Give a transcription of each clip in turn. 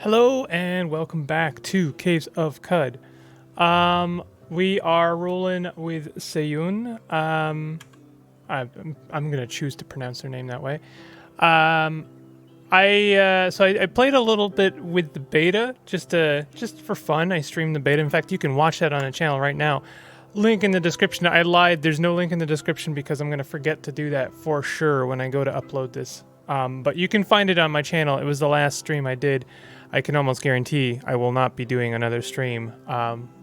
Hello and welcome back to Caves of Qud. We are rolling with Syuun. I'm gonna choose to pronounce their name that way. I played a little bit with the beta just for fun. I streamed the beta. In fact, you can watch that on the channel right now. Link in the description. I lied. There's no link in the description because I'm gonna forget to do that for sure when I go to upload this. But you can find it on my channel. It was the last stream I did. I can almost guarantee I will not be doing another stream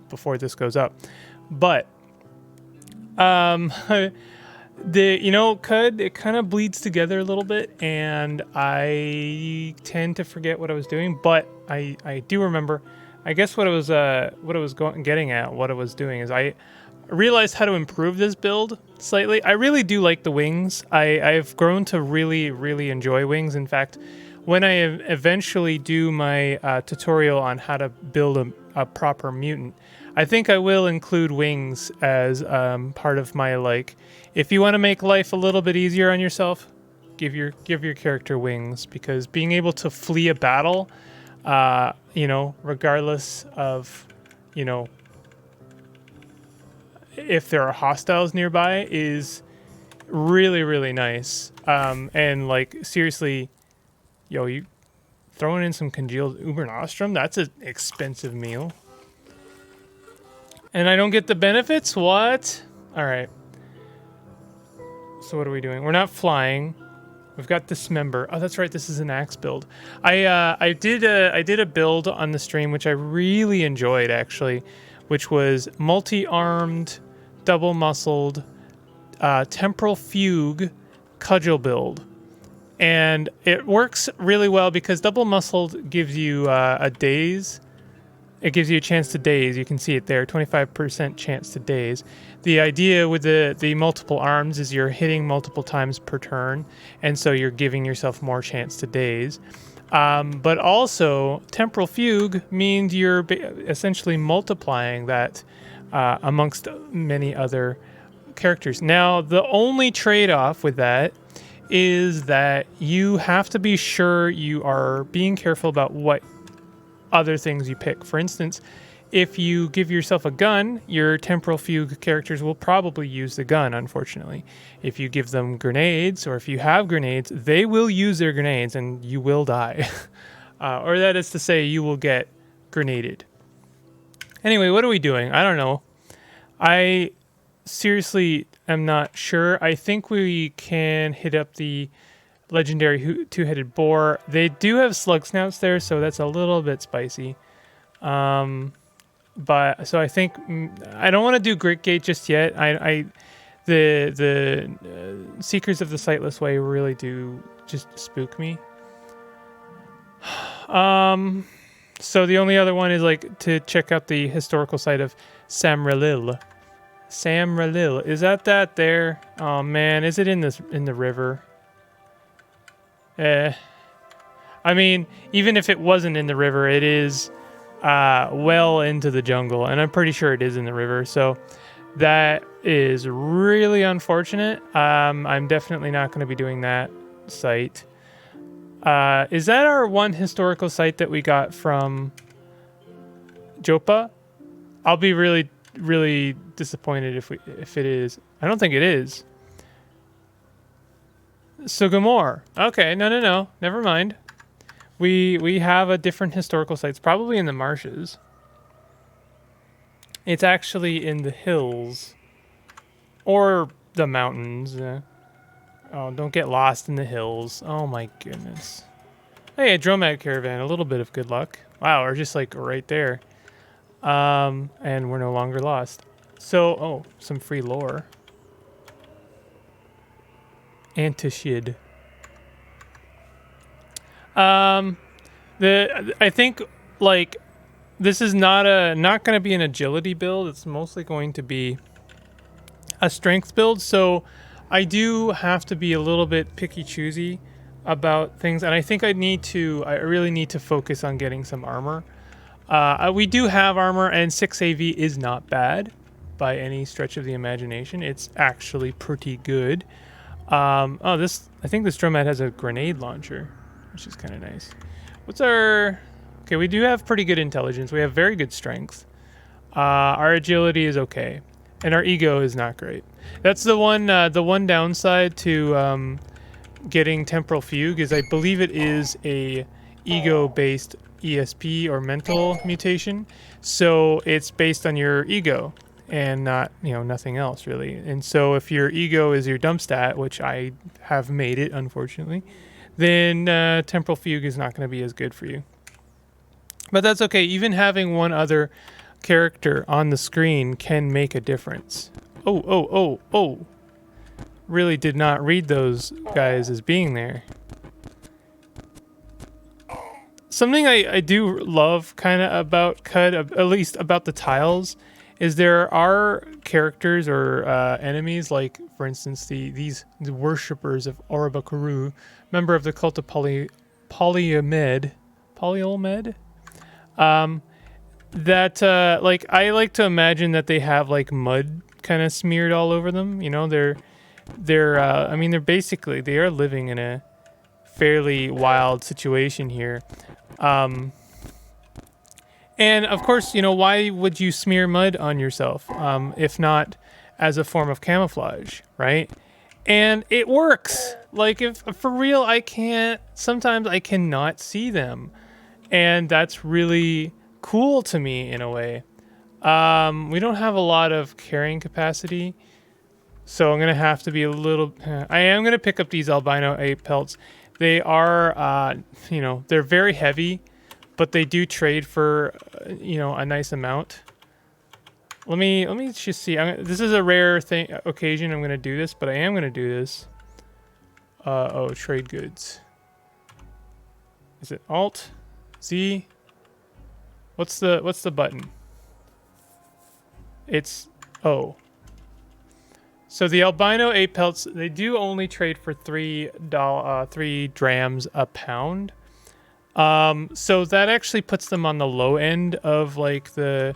before this goes up. But Qud, it kind of bleeds together a little bit, and I tend to forget what I was doing. But I do remember. I guess what I was getting at, what I was doing is I realized how to improve this build slightly. I really do like the wings. I've grown to really enjoy wings. In fact, when I eventually do my tutorial on how to build a proper mutant, I think I will include wings as part of my, like, if you want to make life a little bit easier on yourself, give your character wings, because being able to flee a battle, regardless of, if there are hostiles nearby, is really nice. And like, seriously, you throwing in some congealed Uber Nostrum? That's an expensive meal. And I don't get the benefits? What? All right. So what are we doing? We're not flying. We've got dismember. Oh, that's right. This is an axe build. I did a build on the stream which I really enjoyed, actually, which was multi-armed, double-muscled, temporal fugue cudgel build. And it works really well because double muscled gives you a daze. It gives you a chance to daze. You can see it there, 25% chance to daze. The idea with the multiple arms is you're hitting multiple times per turn, and so you're giving yourself more chance to daze. But also, temporal fugue means you're essentially multiplying that amongst many other characters. Now, the only trade-off with that is that you have to be sure you are being careful about what other things you pick. For instance, if you give yourself a gun, your temporal fugue characters will probably use the gun, unfortunately. If you give them grenades, or if you have grenades, they will use their grenades and you will die. Or that is to say, you will get grenaded. Anyway, what are we doing? I don't know. I seriously am not sure. I think we can hit up the legendary two-headed boar. They do have slug snouts there, so that's a little bit spicy. But so I think I don't want to do Grit Gate just yet. The Seekers of the Sightless Way really do just spook me. So the only other one is like to check out the historical site of Samralil. Samralil, is that there? Oh man, is it in the river? I mean, even if it wasn't in the river, it is well into the jungle, and I'm pretty sure it is in the river. So that is really unfortunate. I'm definitely not going to be doing that site. Is that our one historical site that we got from Jopa? I'll be really disappointed if it is. I don't think it is. Sugamore. Okay, no. Never mind. We have a different historical site. It's probably in the marshes. It's actually in the hills. Or the mountains. Oh, don't get lost in the hills. Oh my goodness. Hey, a Dromad caravan. A little bit of good luck. Wow, we're just like right there. And we're no longer lost. So, some free lore. Antishid. I think like this is not going to be an agility build. It's mostly going to be a strength build. So I do have to be a little bit picky choosy about things, and I think I really need to focus on getting some armor. We do have armor, and 6 AV is not bad by any stretch of the imagination. It's actually pretty good. I think this Dromad has a grenade launcher, which is kind of nice. What's our Okay, we do have pretty good intelligence. We have very good strength. Our agility is okay, and our ego is not great. That's the one downside to getting temporal fugue is I believe it is a ego-based ESP or mental mutation. So it's based on your ego and not, nothing else really. And so if your ego is your dump stat, which I have made it unfortunately, then temporal fugue is not going to be as good for you. But that's okay. Even having one other character on the screen can make a difference. Oh. Really did not read those guys as being there. Something I do love kind of about Qud, at least about the tiles, is there are characters or enemies, like, for instance, these worshippers of Oribakuru, member of the cult of Polyolmed, that like I like to imagine that they have like mud kind of smeared all over them. I mean, they are living in a fairly wild situation here. And of course, why would you smear mud on yourself if not as a form of camouflage, right? And it works. Like, if for real, sometimes I cannot see them. And that's really cool to me in a way. We don't have a lot of carrying capacity, so I'm going to have to be a little... I am going to pick up these albino ape pelts. They are, they're very heavy, but they do trade for, a nice amount. Let me just see. This is a rare occasion I'm going to do this, but I am going to do this. Trade goods. Is it Alt? Z? What's the button? It's O. So the albino ape pelts, they do only trade for $3 drams a pound. So that actually puts them on the low end of like the,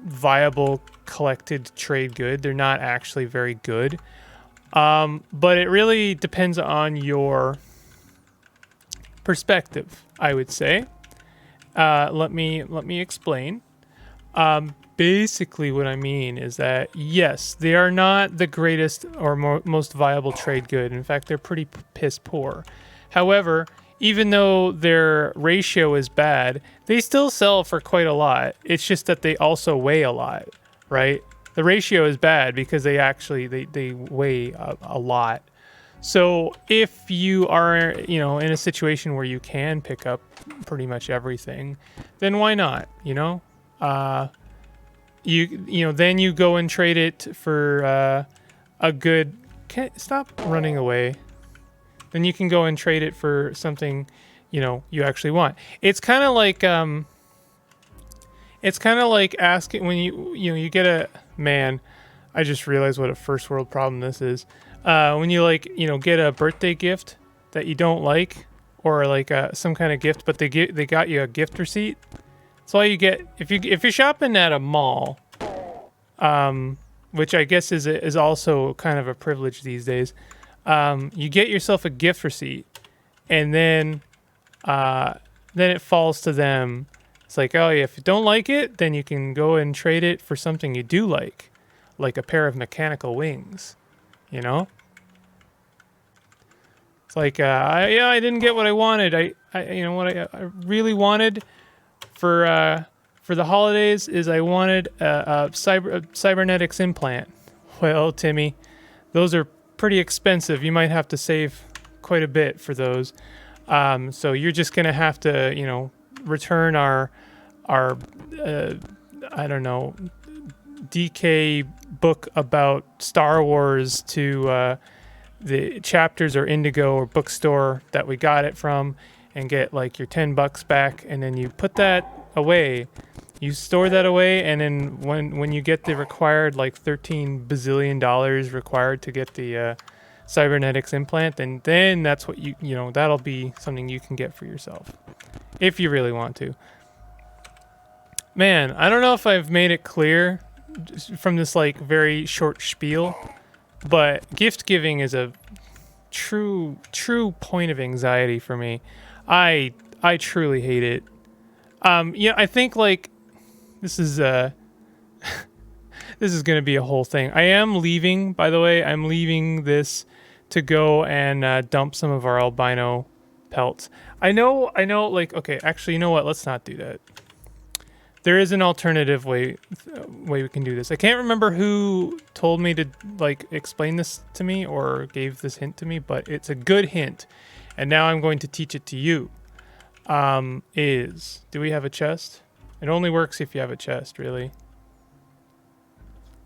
viable collected trade good. They're not actually very good. But it really depends on your perspective, I would say. Let me explain. Basically what I mean is that, yes, they are not the greatest or most viable trade good. In fact, they're pretty piss poor. However, even though their ratio is bad, they still sell for quite a lot. It's just that they also weigh a lot, right? The ratio is bad because they weigh a lot. So if you are, in a situation where you can pick up pretty much everything, then why not, then you go and trade it for a good... Stop running away. Then you can go and trade it for something, you actually want. It's kind of like asking when you get a... Man, I just realized what a first world problem this is. When you get a birthday gift that you don't like, or like some kind of gift, but they got you a gift receipt. That's all you get if you're shopping at a mall, which I guess is also kind of a privilege these days. You get yourself a gift receipt, and then it falls to them. It's like, oh yeah, if you don't like it, then you can go and trade it for something you do like a pair of mechanical wings. It's like, I didn't get what I wanted. I really wanted for the holidays is I wanted a cybernetics implant. Well, Timmy, those are pretty expensive. You might have to save quite a bit for those. So you're just gonna have to, return our I don't know, DK book about Star Wars to the Chapters or Indigo or bookstore that we got it from, and get like your $10 back, and then you put that away. You store that away, and then when you get the required like $13 bazillion required to get the cybernetics implant, then that's what that'll be something you can get for yourself if you really want to. Man, I don't know if I've made it clear from this like very short spiel, but gift giving is a true point of anxiety for me. I truly hate it. Yeah, I think like this is this is gonna be a whole thing. I am leaving, by the way. I'm leaving this to go and dump some of our albino pelts. I know. Like, okay, actually, you know what? Let's not do that. There is an alternative way we can do this. I can't remember who told me to like explain this to me or gave this hint to me, but it's a good hint, and now I'm going to teach it to you. Do we have a chest? It only works if you have a chest, really.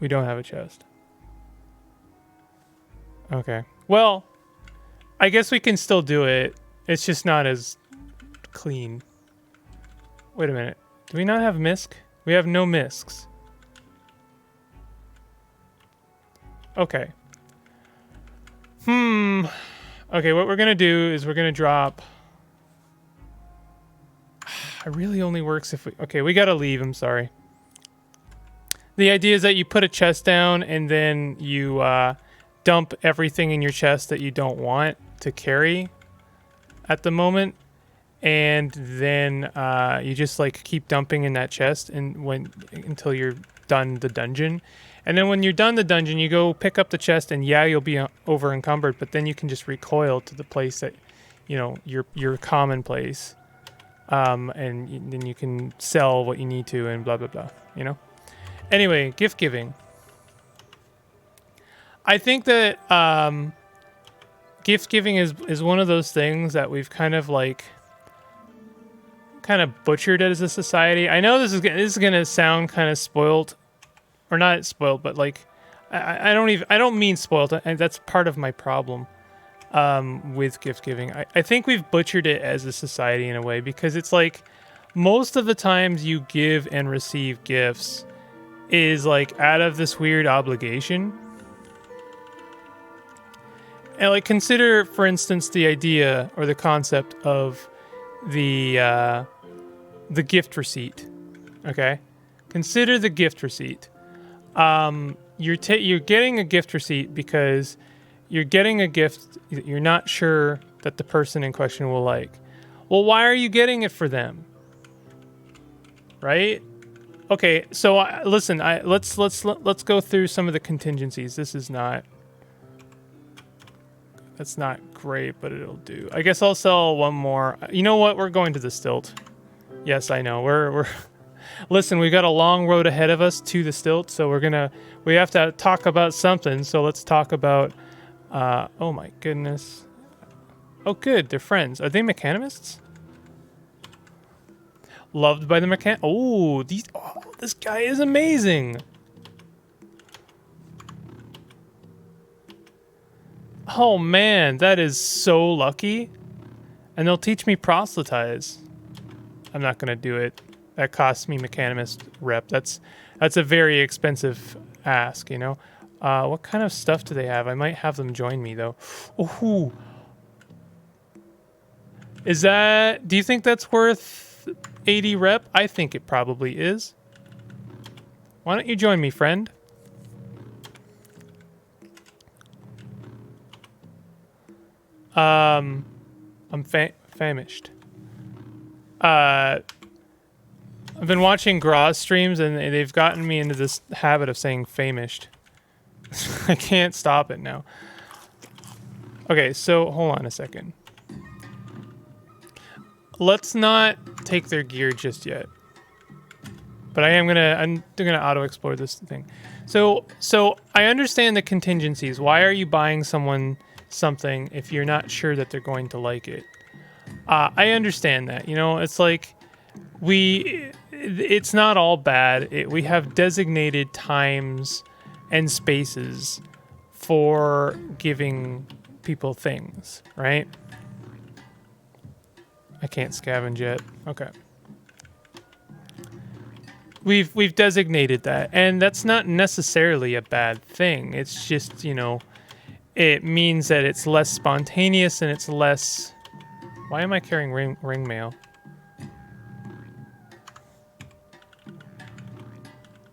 We don't have a chest. Okay. Well, I guess we can still do it. It's just not as clean. Wait a minute. Do we not have misc? We have no miscs. Okay. Okay, what we're gonna do is we're gonna drop... It really only works if we... Okay, we gotta leave, I'm sorry. The idea is that you put a chest down and then you dump everything in your chest that you don't want to carry at the moment. And then you just like keep dumping in that chest until you're done the dungeon. And then when you're done the dungeon, you go pick up the chest, and yeah, you'll be over encumbered, but then you can just recoil to the place that, you know, your common place. And then you can sell what you need to and blah, blah, blah, you know? Anyway, gift giving. I think that gift giving is one of those things that we've kind of butchered as a society. I know this is gonna sound kind of spoiled, or not spoiled, but like I don't mean spoiled, and that's part of my problem with gift giving. I think we've butchered it as a society in a way, because it's like most of the times you give and receive gifts is like out of this weird obligation. And like, consider, for instance, the idea or the concept of the gift receipt. Okay, consider the gift receipt. You're getting a gift receipt because you're getting a gift that you're not sure that the person in question will like. Well, why are you getting it for them? Right? Okay, so listen. Let's go through some of the contingencies. That's not great, but it'll do. I guess I'll sell one more. You know what? We're going to the stilt. Yes, I know. We're Listen, we've got a long road ahead of us to the stilt, so we have to talk about something. So let's talk about oh my goodness. Oh good, they're friends. Are they mechanimists? Loved by the this guy is amazing. Oh man, that is so lucky. And they'll teach me proselytize. I'm not gonna do it. That costs me mechanimist rep. That's a very expensive ask, you know. What kind of stuff do they have? I might have them join me though. Ooh. Do you think that's worth 80 rep? I think it probably is. Why don't you join me, friend? I'm famished. I've been watching Graz streams, and they've gotten me into this habit of saying famished. I can't stop it now. Okay, so hold on a second. Let's not take their gear just yet. But I'm gonna auto explore this thing. So I understand the contingencies. Why are you buying someone something if you're not sure that they're going to like it? I understand that. You know, it's like it's not all bad. We have designated times and spaces for giving people things, right? I can't scavenge yet. Okay. We've designated that, and that's not necessarily a bad thing. It's just, you know, it means that it's less spontaneous and it's less... Why am I carrying ring mail?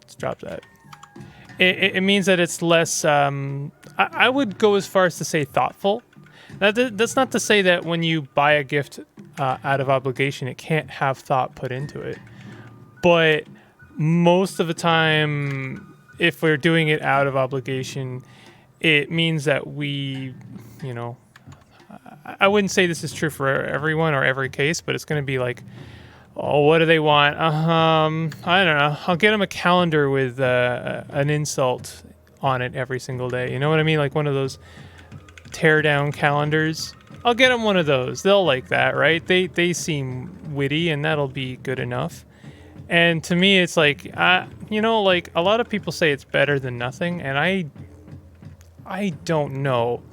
Let's drop that. It means that it's less... I would go as far as to say thoughtful. That's not to say that when you buy a gift out of obligation, it can't have thought put into it. But most of the time, if we're doing it out of obligation, it means that we, you know, I wouldn't say this is true for everyone or every case, but it's going to be like, oh, what do they want? I don't know. I'll get them a calendar with an insult on it every single day. You know what I mean? Like one of those tear down calendars. I'll get them one of those. They'll like that, right? They seem witty, and that'll be good enough. And to me, it's like, you know, like a lot of people say it's better than nothing, and I don't know.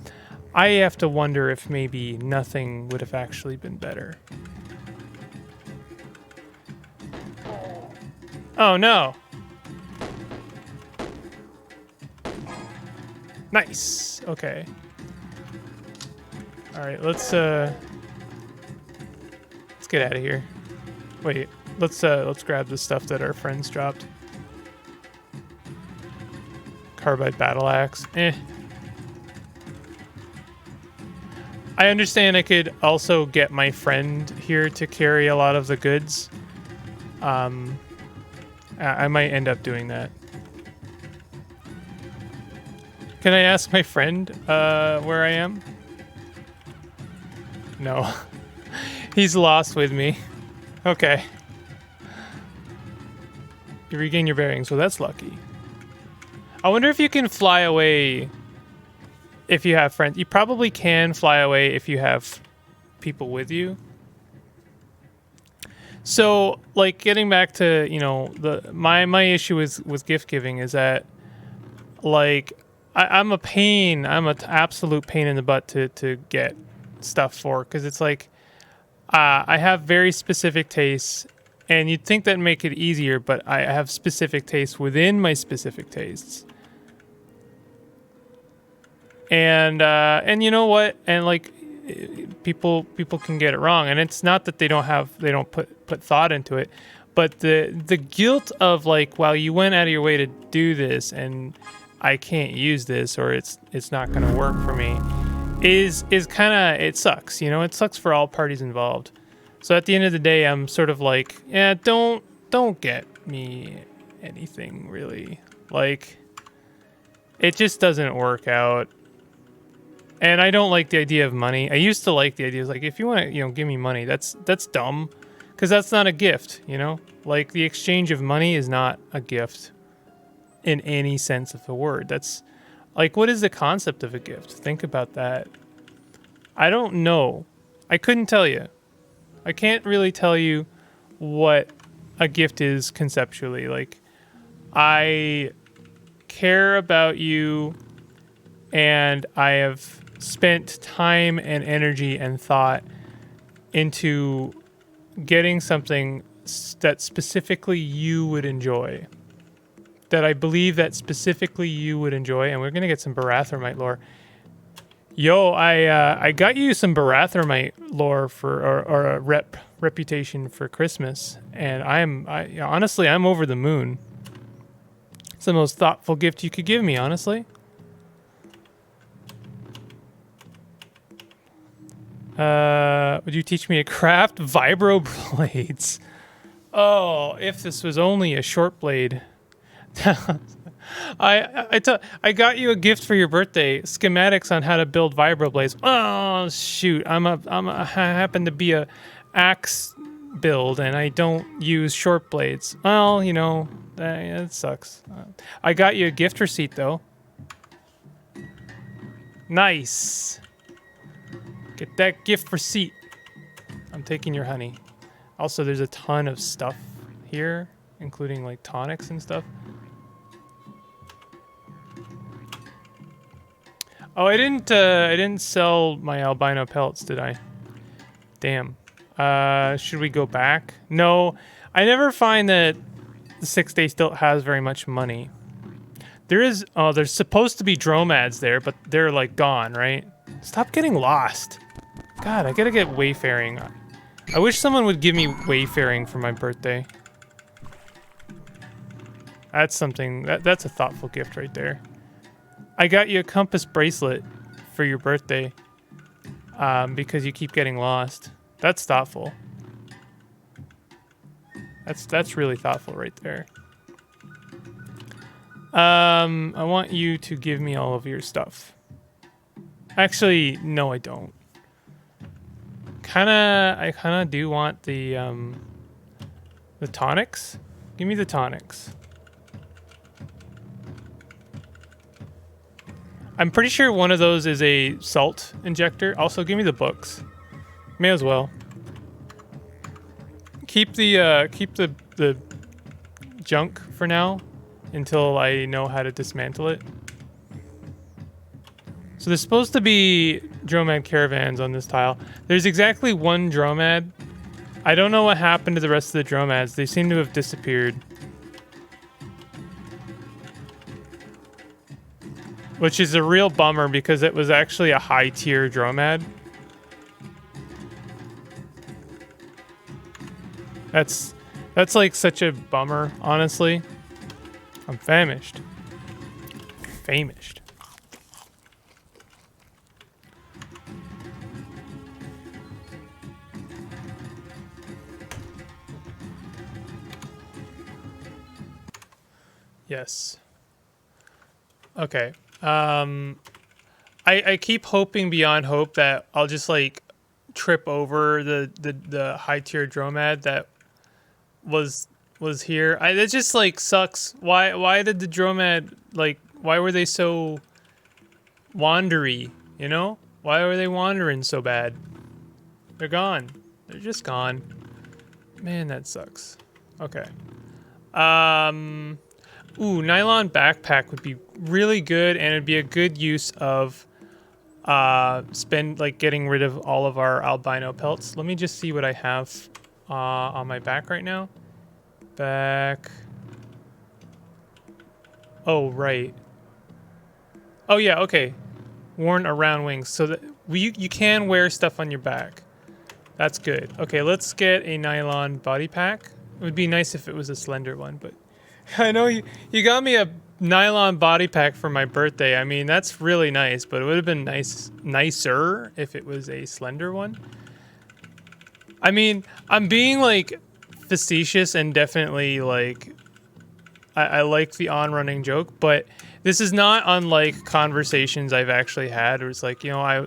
I have to wonder if maybe nothing would have actually been better. Oh no. Nice. Okay. All right, let's get out of here. Wait, let's grab the stuff that our friends dropped. Carbide battle axe. I understand I could also get my friend here to carry a lot of the goods. I might end up doing that. Can I ask my friend where I am? No. He's lost with me. Okay. You regain your bearings. Well, that's lucky. I wonder if you can fly away if you have friends. You probably can fly away if you have people with you. So, like, getting back to, you know, my issue with gift giving is that, like, I'm a pain. I'm an absolute pain in the butt to get stuff for, because it's like I have very specific tastes, and you'd think that'd make it easier, but I have specific tastes within my specific tastes. And you know what? And like, people can get it wrong, and it's not that they don't put thought into it, but the guilt of like, well, you went out of your way to do this, and I can't use this, or it's not going to work for me, is kind of, it sucks. You know, it sucks for all parties involved. So at the end of the day, I'm sort of like, yeah, don't get me anything really. Like, it just doesn't work out. And I don't like the idea of money. I used to like the idea of like, if you want to, you know, give me money, that's dumb, because that's not a gift, you know? Like, the exchange of money is not a gift in any sense of the word. That's like, what is the concept of a gift? Think about that. I don't know. I couldn't tell you. I can't really tell you what a gift is conceptually. Like, I care about you, and I have spent time and energy and thought into getting something that specifically you would enjoy. That I believe that specifically you would enjoy. And we're going to get some Barathromite lore. Yo, I got you some Barathromite lore or a reputation for Christmas. And honestly, I'm over the moon. It's the most thoughtful gift you could give me, honestly. Would you teach me to craft vibro blades? Oh, if this was only a short blade. I got you a gift for your birthday. Schematics on how to build vibro blades. Oh shoot! I happen to be a axe build, and I don't use short blades. Well, you know, it sucks. I got you a gift receipt though. Nice. Get that gift receipt. I'm taking your honey. Also, there's a ton of stuff here, including like tonics and stuff. Oh, I didn't sell my albino pelts, did I? Damn. Should we go back? No, I never find that the 6-day still has very much money. There's supposed to be dromads there, but they're like gone, right? Stop getting lost. God, I gotta get wayfaring. I wish someone would give me wayfaring for my birthday. That's something, that's a thoughtful gift right there. I got you a compass bracelet for your birthday. because you keep getting lost. That's thoughtful. That's really thoughtful right there. I want you to give me all of your stuff. Actually, no, I don't. I kinda do want the tonics. Give me the tonics. I'm pretty sure one of those is a salt injector. Also, give me the books. May as well. Keep the junk for now until I know how to dismantle it. So there's supposed to be dromad caravans on this tile. There's exactly one dromad. I don't know what happened to the rest of the dromads. They seem to have disappeared. Which is a real bummer because it was actually a high tier dromad. That's like such a bummer, honestly. I'm famished. Famished. Yes. Okay. I keep hoping beyond hope that I'll just like trip over the high tier dromad that was here. It just like sucks. Why did the dromad like why were they so wandery, you know? Why were they wandering so bad? They're gone. They're just gone. Man, that sucks. Okay. Ooh, nylon backpack would be really good, and it'd be a good use of getting rid of all of our albino pelts. Let me just see what I have on my back right now. Back. Oh, right. Oh yeah, okay. Worn around wings, so that you can wear stuff on your back. That's good. Okay, let's get a nylon body pack. It would be nice if it was a slender one, but I know you got me a nylon body pack for my birthday. I mean, that's really nice, but it would have been nicer if it was a slender one. I mean, I'm being like facetious and definitely like I like the on-running joke, but this is not unlike conversations I've actually had where it's like, you know, I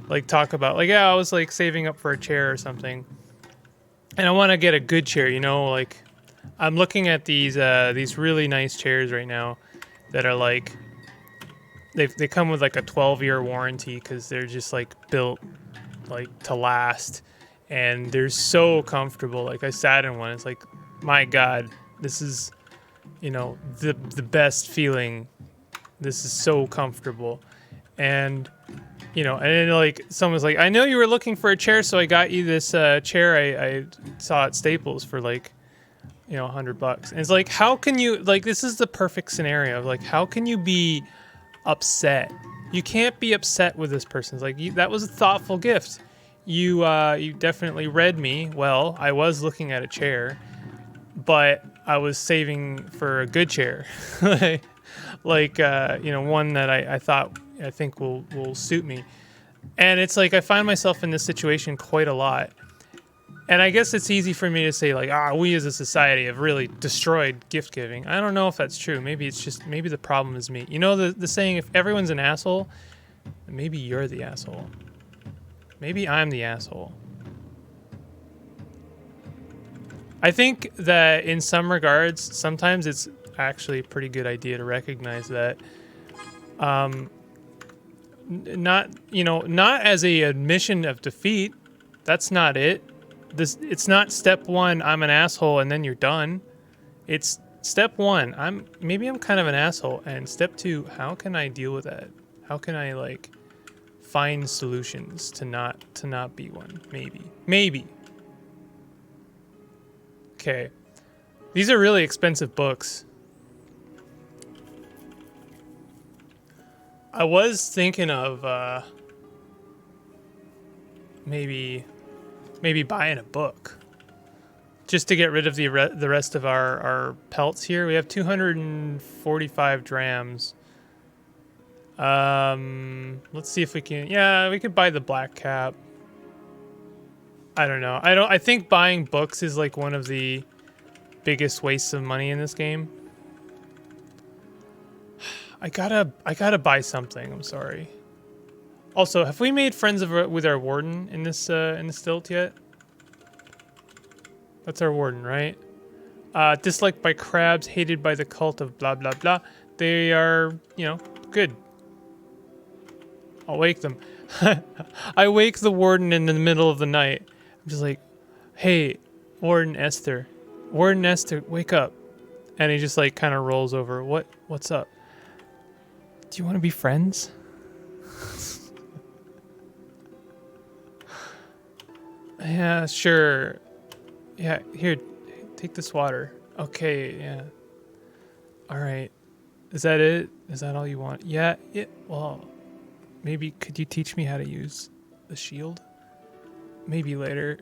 like talk about like, yeah, I was like saving up for a chair or something. And I want to get a good chair, you know, like I'm looking at these really nice chairs right now that are like they come with like a 12-year warranty because they're just like built like to last, and they're so comfortable. Like I sat in one, it's like, my God, this is, you know, the best feeling. This is so comfortable. And you know, and then like someone's like, I know you were looking for a chair, so I got you this chair I saw at Staples for like, you know, $100. And it's like, how can you, like, this is the perfect scenario of like, how can you be upset? You can't be upset with this person. It's like, that was a thoughtful gift. You definitely read me well. I was looking at a chair, but I was saving for a good chair. like you know, one that I think will suit me. And it's like I find myself in this situation quite a lot. And I guess it's easy for me to say like, we as a society have really destroyed gift giving. I don't know if that's true. Maybe it's just, maybe the problem is me. You know the saying, if everyone's an asshole, maybe you're the asshole. Maybe I'm the asshole. I think that in some regards, sometimes it's actually a pretty good idea to recognize that not as a admission of defeat. That's not it. It's not step one, I'm an asshole, and then you're done. It's step one, I'm kind of an asshole, and step two, how can I deal with that? How can I like find solutions to not be one? Maybe. Okay. These are really expensive books. I was thinking of maybe buying a book just to get rid of the rest of our pelts here. We have 245 drams. Let's see if we can. Yeah, we could buy the black cap. I don't know. I think buying books is like one of the biggest wastes of money in this game. I gotta buy something. I'm sorry. Also, have we made friends with our warden in this stilt yet? That's our warden, right? Disliked by crabs, hated by the cult of blah blah blah. They are, you know, good. I'll wake them. I wake the warden in the middle of the night. I'm just like, hey, Warden Esther, wake up. And he just like kind of rolls over. What's up? Do you want to be friends? Yeah, sure. Yeah, here, take this water. Okay, yeah. All right. Is that it? Is that all you want? Yeah, well, maybe could you teach me how to use the shield? Maybe later.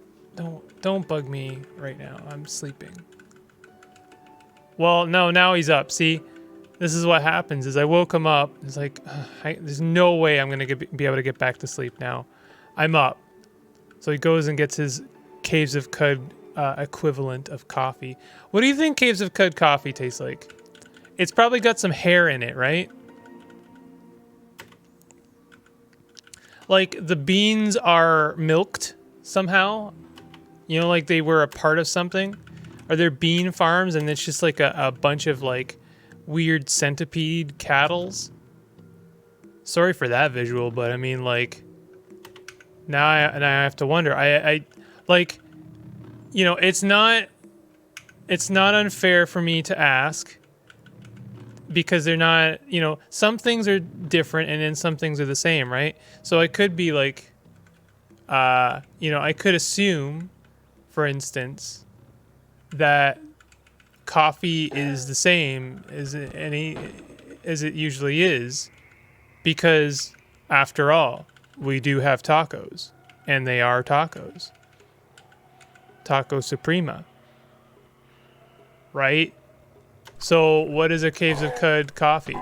Don't bug me right now. I'm sleeping. Well, no, now he's up. See? This is what happens is I woke him up. It's like, there's no way I'm going to be able to get back to sleep now. I'm up. So he goes and gets his Caves of Qud equivalent of coffee. What do you think Caves of Qud coffee tastes like? It's probably got some hair in it, right? Like the beans are milked somehow. You know, like they were a part of something. Are there bean farms and it's just like a bunch of like weird centipede cattles? Sorry for that visual, but I mean like now I have to wonder. I like, you know, it's not unfair for me to ask because they're not, you know, some things are different and then some things are the same, right? So I could be like, you know, I could assume, for instance, that coffee is the same as it usually is because after all, we do have tacos and they are tacos. Taco Suprema. Right? So what is a Caves of Qud coffee?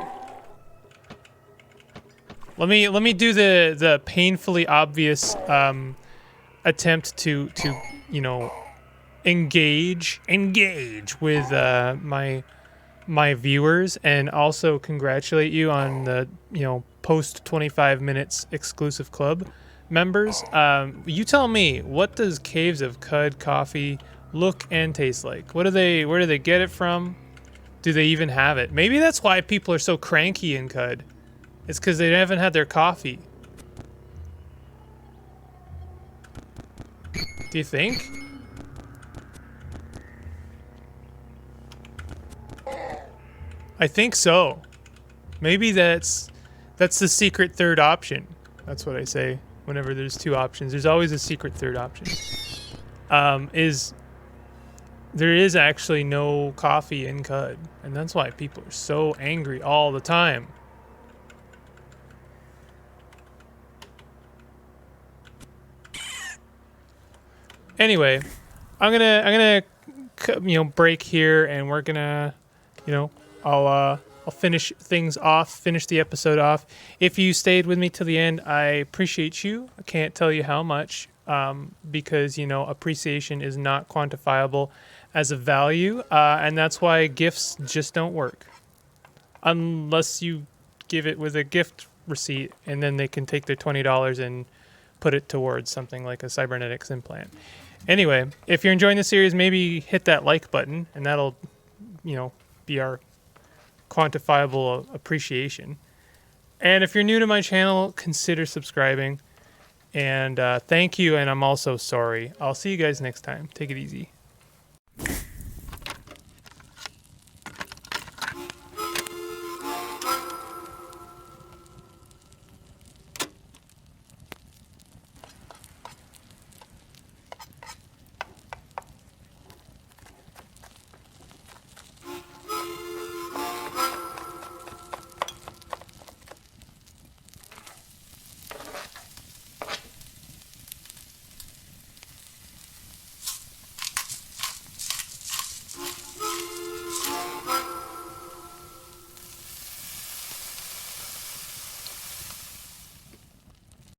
Let me do the painfully obvious attempt to you know engage with my viewers and also congratulate you on the, you know, post 25 minutes exclusive club members. You tell me, what does Caves of Qud coffee look and taste like? Where do they get it from? Do they even have it? Maybe that's why people are so cranky in Qud. It's because they haven't had their coffee. Do you think? I think so. Maybe that's the secret third option. That's what I say whenever there's two options. There's always a secret third option. There is actually no coffee in Qud, and that's why people are so angry all the time. Anyway, I'm gonna you know, break here, and we're gonna, you know, I'll finish things off, finish the episode off. If you stayed with me till the end, I appreciate you. I can't tell you how much, because, you know, appreciation is not quantifiable as a value, and that's why gifts just don't work. Unless you give it with a gift receipt, and then they can take their $20 and put it towards something like a cybernetics implant. Anyway, if you're enjoying the series, maybe hit that like button, and that'll, you know, be our quantifiable appreciation. And if you're new to my channel, consider subscribing. And thank you, and I'm also sorry. I'll see you guys next time. Take it easy.